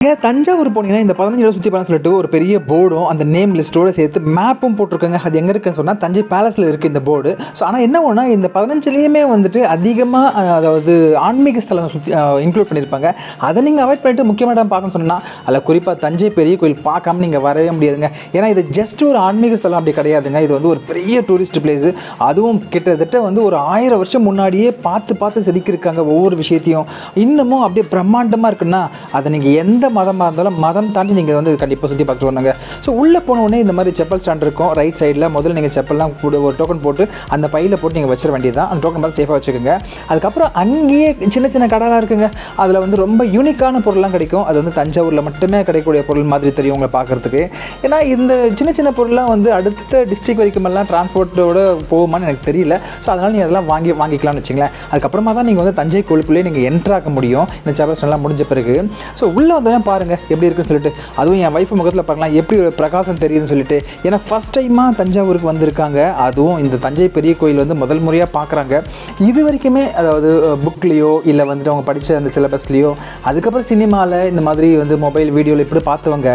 தஞ்சாவூர் போனீங்கன்னா இந்த 15 இடம் சுற்றி பார்க்கலாம்னு சொல்லிட்டு ஒரு பெரிய போர்டும் அந்த நேம் லிஸ்ட்டோடு சேர்த்து மேப்பும் போட்டிருக்காங்க. அது எங்கே இருக்குன்னு சொன்னால் தஞ்சை பேலஸில் இருக்குது இந்த போர்டு. ஸோ ஆனால் என்ன ஒன்றா இந்த 15லேயுமே வந்துட்டு அதிகமாக அதாவது ஆன்மீக ஸ்தலம் சுற்றி இன்க்ளூட் பண்ணியிருப்பாங்க. அதை நீங்கள் அவாய்ட் பண்ணிட்டு முக்கியமான இடம் பார்க்கணும்னு சொன்னால் அதில் குறிப்பாக தஞ்சை பெரிய கோயில் பார்க்காம நீங்கள் வரவே முடியாதுங்க. ஏன்னா இது ஜஸ்ட் ஒரு ஆன்மீக ஸ்தலம் அப்படி கிடையாதுங்க. இது வந்து ஒரு பெரிய டூரிஸ்ட் பிளேஸு. அதுவும் கிட்டத்தட்ட வந்து ஒரு 1000 வருஷம் முன்னாடியே பார்த்து செதுக்கியிருக்காங்க ஒவ்வொரு விஷயத்தையும். இன்னமும் அப்படியே பிரம்மாண்டமாக இருக்குன்னா அதை நீங்கள் எந்த மதமாக இருந்தாலும் மதம் தாண்டி நீங்கள் வந்து கண்டிப்பாக சுற்றி பார்த்துட்டு வரணுங்க. ஸோ உள்ளே போன உடனே இந்த மாதிரி செப்பல் ஸ்டாண்ட் இருக்கும் ரைட் சைடில். முதல்ல நீங்கள் செப்பல்லாம் ஒரு டோக்கன் போட்டு அந்த பையில் போட்டு நீங்கள் வச்சிட வேண்டியது தான். அந்த டோக்கன் பார்த்து சேஃபாக வச்சுக்கோங்க. அதுக்கப்புறம் அங்கேயே சின்ன கடைலாம் இருக்குங்க. அதில் வந்து ரொம்ப யூனிக்கான பொருள்லாம் கிடைக்கும். அது வந்து தஞ்சாவூரில் மட்டுமே கிடைக்கக்கூடிய பொருள் மாதிரி தெரியும் உங்களை பார்க்குறதுக்கு. ஏன்னா இந்த சின்ன பொருள்லாம் வந்து அடுத்த டிஸ்ட்ரிக்ட் வரைக்குமெல்லாம் டிரான்ஸ்போர்ட்டோட போகுமான்னு எனக்கு தெரியல. ஸோ அதனால் நீங்கள் அதெல்லாம் வாங்கிக்கலாம்னு வச்சுங்களேன். அதுக்கப்புறமா தான் நீங்கள் வந்து தஞ்சை கோயிலுக்குள்ளேயே நீங்கள் என்ட்ராக்க முடியும் இந்த செப்பல் ஸ்டாண்ட்லாம் முடிஞ்ச பிறகு. ஸோ உள்ளே வந்து பாருங்கள் எப்படி இருக்குன்னு சொல்லிட்டு. அதுவும் என் வைஃப் முகத்தில் பார்க்கலாம் எப்படி ஒரு பிரகாசம் தெரியுதுன்னு சொல்லிட்டு. ஏன்னா ஃபஸ்ட் டைமாக தஞ்சாவூருக்கு வந்திருக்காங்க. அதுவும் இந்த தஞ்சை பெரிய கோயில் வந்து முதல் முறையாக பார்க்குறாங்க. இது வரைக்குமே அதாவது புக்லேயோ இல்லை வந்துட்டு அவங்க படித்த அந்த சிலபஸ்லேயோ அதுக்கப்புறம் சினிமாவில் இந்த மாதிரி வந்து மொபைல் வீடியோவில் இப்படி பார்த்தவங்க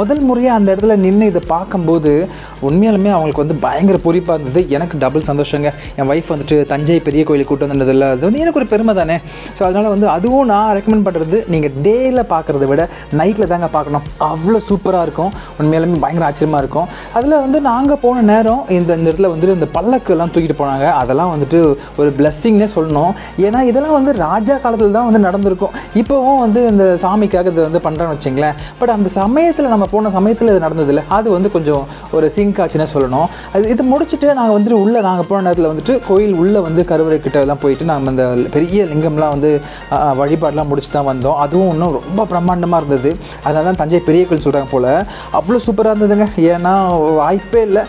முதல் முறையாக அந்த இடத்துல நின்று இதை பார்க்கும்போது உண்மையாலுமே அவங்களுக்கு வந்து பயங்கர பொறிப்பாக இருந்தது. எனக்கு டபுள் சந்தோஷங்க. என் வைஃப் வந்துட்டு தஞ்சை பெரிய கோயிலுக்கு கூட்டு வந்ததில்லை. அது வந்து எனக்கு ஒரு பெருமை தானே. ஸோ அதனால் வந்து அதுவும் நான் ரெக்கமெண்ட் பண்ணுறது நீங்கள் டேயில் பார்க்குறத விட நைட்டில் தாங்க பார்க்கணும். அவ்வளோ சூப்பராக இருக்கும். உண்மையிலுமே பயங்கர ஆச்சரியமாக இருக்கும். அதில் வந்து நாங்கள் போன நேரம் இந்த இடத்துல வந்துட்டு இந்த பல்லக்கெல்லாம் தூக்கிட்டு போனாங்க. அதெல்லாம் வந்துட்டு ஒரு பிளஸ்ஸிங்னே சொல்லணும். ஏன்னா இதெல்லாம் வந்து ராஜா காலத்தில் தான் வந்து நடந்திருக்கும். இப்போவும் வந்து இந்த சாமிக்காக இதை வந்து பண்ணுறேன்னு வச்சிங்களேன். பட் அந்த சமயத்தில் நம்ம போன சமயத்தில் இது நடந்ததில்லை. அது வந்து கொஞ்சம் ஒரு சிங்க் ஆச்சுன்னே சொல்லணும். இது முடிச்சுட்டு நாங்கள் வந்துட்டு உள்ளே நாங்கள் போன நேரத்தில் வந்துட்டு கோயில் உள்ளே வந்து கருவறை கிட்ட எல்லாம் போயிட்டு நாங்கள் அந்த பெரிய லிங்கம்லாம் வந்து வழிபாடெலாம் முடிச்சு தான் வந்தோம். அதுவும் இன்னும் ரொம்ப பிரம்மாண்டமாக இருந்தது. அதனால தான் தஞ்சை பெரிய கோயில் சொல்கிறாங்க போல். அவ்வளோ சூப்பராக இருந்ததுங்க. ஏன்னா வாய்ப்பே இல்லை.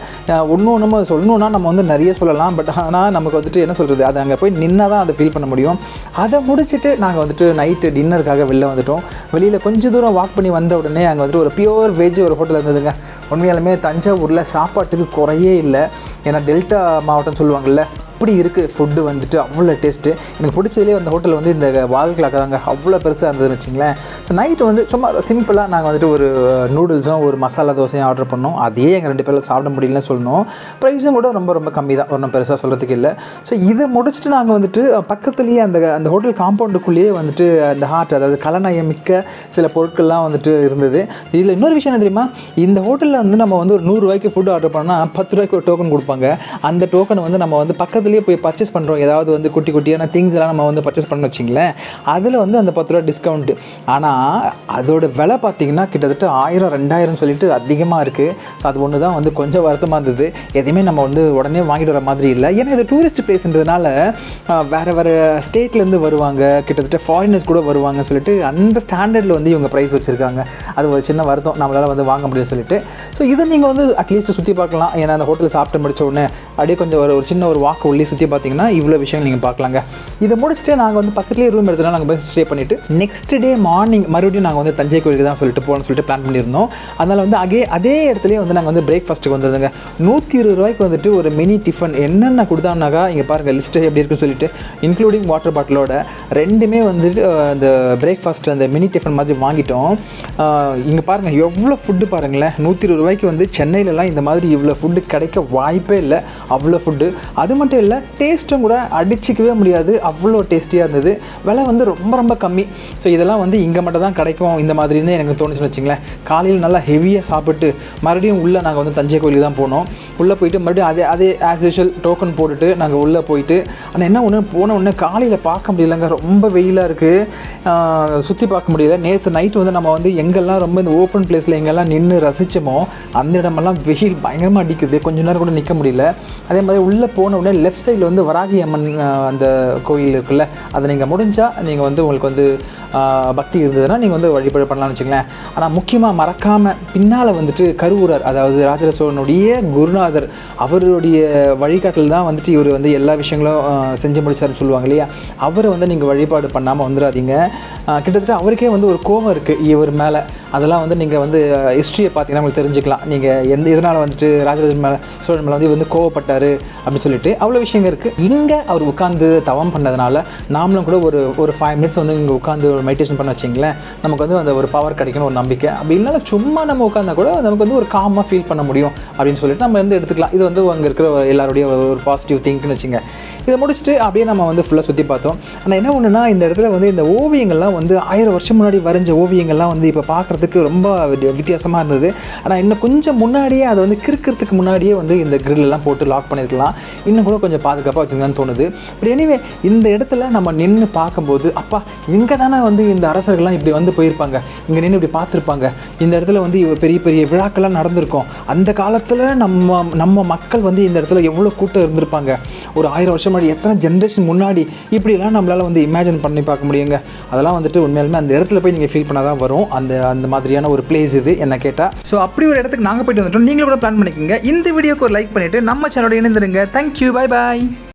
ஒன்றும் சொல்லணுன்னா நம்ம வந்து நிறைய சொல்லலாம். பட் ஆனால் நமக்கு வந்துட்டு என்ன சொல்கிறது, அது அங்கே போய் நின்னா தான் அதை ஃபீல் பண்ண முடியும். அதை முடிச்சுட்டு நாங்கள் வந்துட்டு நைட்டு டின்னருக்காக வெளில வந்துவிட்டோம். வெளியில் கொஞ்சம் தூரம் வாக் பண்ணி வந்த உடனே அங்கே வந்துட்டு ஒரு பியூர் வெஜ் ஒரு ஹோட்டல் இருந்ததுங்க. உண்மையாலுமே தஞ்சாவூரில் சாப்பாட்டுக்கு குறையே இல்லை. ஏன்னா டெல்டா மாவட்டம் சொல்லுவாங்கள்ல, அப்படி இருக்குது ஃபுட்டு வந்துட்டு அவ்வளோ டேஸ்ட்டு. எனக்கு பிடிச்சதுலேயே அந்த ஹோட்டல் வந்து இந்த வால் கிளாக் தாங்க. அவ்வளோ பெருசாக இருந்ததுன்னு வச்சிங்களேன். ஸோ நைட்டு வந்து சும்மா சிம்பிளாக நாங்கள் வந்துட்டு ஒரு நூடுல்ஸும் ஒரு மசாலா தோசையும் ஆர்டர் பண்ணோம். அதே எங்கள் 2 பேரில் சாப்பிட முடியலன்னு சொல்லணும். ப்ரைஸும் கூட ரொம்ப கம்மி தான். ஒன்றும் பெருசாக சொல்கிறதுக்கு இல்லை. ஸோ இதை முடிச்சுட்டு நாங்கள் வந்துட்டு பக்கத்துலேயே அந்த ஹோட்டல் காம்பவுண்டுக்குள்ளேயே வந்துட்டு அந்த ஹார்ட் அதாவது கலநயம் மிக்க சில பொருட்கள்லாம் வந்துட்டு இருந்தது. இதில் இன்னொரு விஷயம் என்ன தெரியுமா, இந்த ஹோட்டலில் வந்து நம்ம வந்து ஒரு 100 ரூபாய்க்கு ஃபுட்டு ஆர்டர் பண்ணால் 10 ரூபாய்க்கு ஒரு டோக்கன் கொடுப்பாங்க. அந்த டோக்கனை வந்து நம்ம வந்து பக்கத்துலேயே போய் பர்ச்சேஸ் பண்ணுறோம். ஏதாவது வந்து குட்டியான திங்ஸ் எல்லாம் நம்ம வந்து பர்ச்சேஸ் பண்ண வச்சிங்களேன், அதில் வந்து அந்த 10 ரூபா டிஸ்கவுண்ட்டு. ஆனால் அதோட விலை பார்த்திங்கன்னா கிட்டத்தட்ட 1000 2000 சொல்லிட்டு அதிகமாக இருக்குது. ஸோ அது ஒன்று தான் வந்து கொஞ்சம் வருத்தமாக இருந்தது. எதையுமே நம்ம வந்து உடனே வாங்கிட்டு வர மாதிரி இல்லை. ஏன்னா இது டூரிஸ்ட் பிளேஸ்ன்றதுனால வேறு ஸ்டேட்லேருந்து வருவாங்க, கிட்டத்தட்ட ஃபாரினர்ஸ் கூட வருவாங்க சொல்லிட்டு அந்த ஸ்டாண்டர்டில் வந்து இவங்க ப்ரைஸ் வச்சுருக்காங்க. அது ஒரு சின்ன வருத்தம், நம்மளால் வந்து வாங்க முடியும்னு சொல்லிட்டு. ஸோ இதை நீங்கள் வந்து அட்லீஸ்ட் சுற்றி பார்க்கலாம். ஏன்னா அந்த ஹோட்டலில் சாப்பிட்டு முடிச்ச உடனே அப்படியே கொஞ்சம் ஒரு சின்ன ஒரு வாக்கு உள்ளே சுற்றி பார்த்தீங்கன்னா இவ்வளோ விஷயம் நீங்கள் பார்க்கலாங்க. இதை முடிச்சுட்டு நாங்கள் வந்து பக்கத்துலேயே ரூம் எடுத்தனால நாங்கள் போய் ஸ்டே பண்ணிவிட்டு நெக்ஸ்ட் டே மார்னிங் மறுபடியும் நாங்கள் வந்து தஞ்சை கோயிலுக்கு தான் போகணும்னு சொல்லிட்டு பிளான் பண்ணியிருந்தோம். அதனால் வந்து அதே இடத்துலேயே வந்து நாங்கள் வந்து பிரேக்ஃபாஸ்ட்டுக்கு வந்துருந்தோங்க. 120 ரூபாய்க்கு வந்துட்டு ஒரு மினி டிஃபன் என்னென்ன கொடுத்தாங்கனாக்கா இங்கே பாருங்கள் லிஸ்ட்டு எப்படி இருக்குன்னு சொல்லிட்டு இன்க்ளூடிங் வாட்டர் பாட்டிலோட 2மே வந்துட்டு அந்த பிரேக்ஃபாஸ்ட் அந்த மினி டிஃபன் மாதிரி வாங்கிட்டோம். இங்கே பாருங்கள் எவ்வளோ ஃபுட்டு பாருங்களேன். 120 ரூபாய்க்கு வந்து சென்னையிலலாம் இந்த மாதிரி இவ்வளோ ஃபுட்டு கிடைக்க வாய்ப்பே இல்லை. அவ்வளோ ஃபுட்டு. அது மட்டும் இல்லை, டேஸ்ட்டும் கூட அடிச்சிக்கவே முடியாது. அவ்வளோ டேஸ்டியாக இருந்தது. விலை வந்து ரொம்ப கம்மி. ஸோ இதெல்லாம் வந்து இங்கே மட்டும் தான் கிடைக்கும் இந்த மாதிரின்னு எனக்கு தோணுச்சுன்னு வச்சிங்களேன். காலையில் நல்லா ஹெவியாக சாப்பிட்டு மறுபடியும் உள்ளே நாங்கள் வந்து தஞ்சை கோயிலுக்கு தான் போனோம். உள்ளே போயிட்டு மறுபடியும் அதே ஆஸ் யூஷுவல் டோக்கன் போட்டுட்டு நாங்கள் உள்ளே போயிட்டு, ஆனால் என்ன ஒன்று போன உடனே காலையில் பார்க்க முடியலைங்க. ரொம்ப வெயிலாக இருக்குது, சுற்றி பார்க்க முடியல. நேற்று நைட்டு வந்து நம்ம வந்து எங்கெல்லாம் ரொம்ப இந்த ஓப்பன் பிளேஸில் எங்கெல்லாம் நின்று ரசித்தோமோ அந்த இடமெல்லாம் வெயில் பயங்கரமாக அடிக்குது. கொஞ்ச நேரம் கூட நிற்க முடியல. அதே மாதிரி உள்ளே போன உடனே லெஃப்ட் சைடில் வந்து வராகி அம்மன் அந்த கோயில் இருக்குல்ல, அதை நீங்கள் முடிஞ்சால் நீங்கள் வந்து உங்களுக்கு வந்து பக்தி இருந்ததுன்னா நீங்கள் வந்து வழிபாடு பண்ணலாம்னு வச்சுங்களேன். ஆனால் முக்கியமாக மறக்காமல் பின்னால் வந்துட்டு கருவூரார் அதாவது ராஜராஜ சோழனுடைய குருநாதர் அவருடைய வழிகாட்டில் தான் வந்துட்டு இவர் வந்து எல்லா விஷயங்களும் செஞ்சு முடிச்சாருன்னு சொல்லுவாங்க இல்லையா. அவரை வந்து நீங்கள் வழிபாடு பண்ணாமல் வந்துடாதீங்க. கிட்டத்தட்ட அவருக்கே வந்து ஒரு கோபம் இருக்குது இவர் மேலே. அதெல்லாம் வந்து நீங்கள் வந்து ஹிஸ்ட்ரியை பார்த்தீங்கன்னா உங்களுக்கு தெரிஞ்சுக்கலாம். நீங்கள் இதனால் வந்துட்டு ராஜராஜ சோழன் மேலே வந்து கோவப்பட்டார் அப்படின்னு சொல்லிட்டு அவ்வளோ விஷயங்கள் இருக்குது. இங்கே அவர் உட்காந்து தவம் பண்ணதுனால நாமளும் கூட ஒரு 5 minutes வந்து இங்கே உட்காந்து ஒரு மெடிடேஷன் பண்ண வச்சிங்களேன், நமக்கு வந்து அந்த ஒரு பவர் கிடைக்கணும், ஒரு நம்பிக்கை. அப்படி இல்லைனா சும்மா நம்ம உட்காந்தா கூட நமக்கு வந்து ஒரு காமாக ஃபீல் பண்ண முடியும் அப்படின்னு சொல்லிட்டு நம்ம வந்து எடுத்துக்கலாம். இது வந்து அங்கே இருக்கிற எல்லாருடைய ஒரு பாசிட்டிவ் திங்க்னு வச்சுங்க. இதை முடிச்சுட்டு அப்படியே நம்ம வந்து ஃபுல்லாக சுற்றி பார்த்தோம். ஆனால் என்ன ஒன்றுனா, இந்த இடத்துல வந்து இந்த ஓவியங்கள்லாம் வந்து 1000 வருஷம் முன்னாடி வரைஞ்ச ஓவியங்கள்லாம் வந்து இப்போ பார்க்குறதுக்கு ரொம்ப வித்தியாசமாக இருந்தது. ஆனால் இன்னும் கொஞ்சம் முன்னாடியே அதை வந்து கிறுக்கிறதுக்கு முன்னாடியே வந்து இந்த கிரில்லாம் போட்டு லாக் பண்ணியிருக்கலாம், இன்னும் கூட கொஞ்சம் பாதுகாப்பாக வச்சுருந்தான்னு தோணுது. பட் எனிவே இந்த இடத்துல நம்ம நின்று பார்க்கும்போது, அப்பா இங்கே தானே வந்து இந்த அரசர்கள்லாம் இப்படி வந்து போயிருப்பாங்க, இங்கே நின்று இப்படி பார்த்துருப்பாங்க, இந்த இடத்துல வந்து பெரிய பெரிய விழாக்கள்லாம் நடந்திருக்கும், அந்த காலத்தில் நம்ம மக்கள் வந்து இந்த இடத்துல எவ்வளோ கூட்டம் இருந்திருப்பாங்க, ஒரு 1000 வருஷம் முன்னாடி, எத்தனை ஜென்ரேஷன் முன்னாடி, இப்படிலாம் நம்மளால் வந்து இமேஜின் பண்ணி பார்க்க முடியுங்க. அதெல்லாம் வந்துட்டு உண்மையாலுமே அந்த இடத்துல போய் நீங்கள் ஃபீல் பண்ணால் தான் வரும் அந்த மாதிரியான ஒரு பிளேஸ் இது என்ன கேட்டால். ஸோ அப்படி ஒரு இடத்துக்கு நாங்கள் போயிட்டு வந்துட்டோம். நீங்களும் கூட பிளான் பண்ணிக்கோங்க. இந்த வீடியோக்கு ஒரு லைக் பண்ணிவிட்டு நம்ம சேனலோட இணைந்துருங்க. Thank you, bye bye.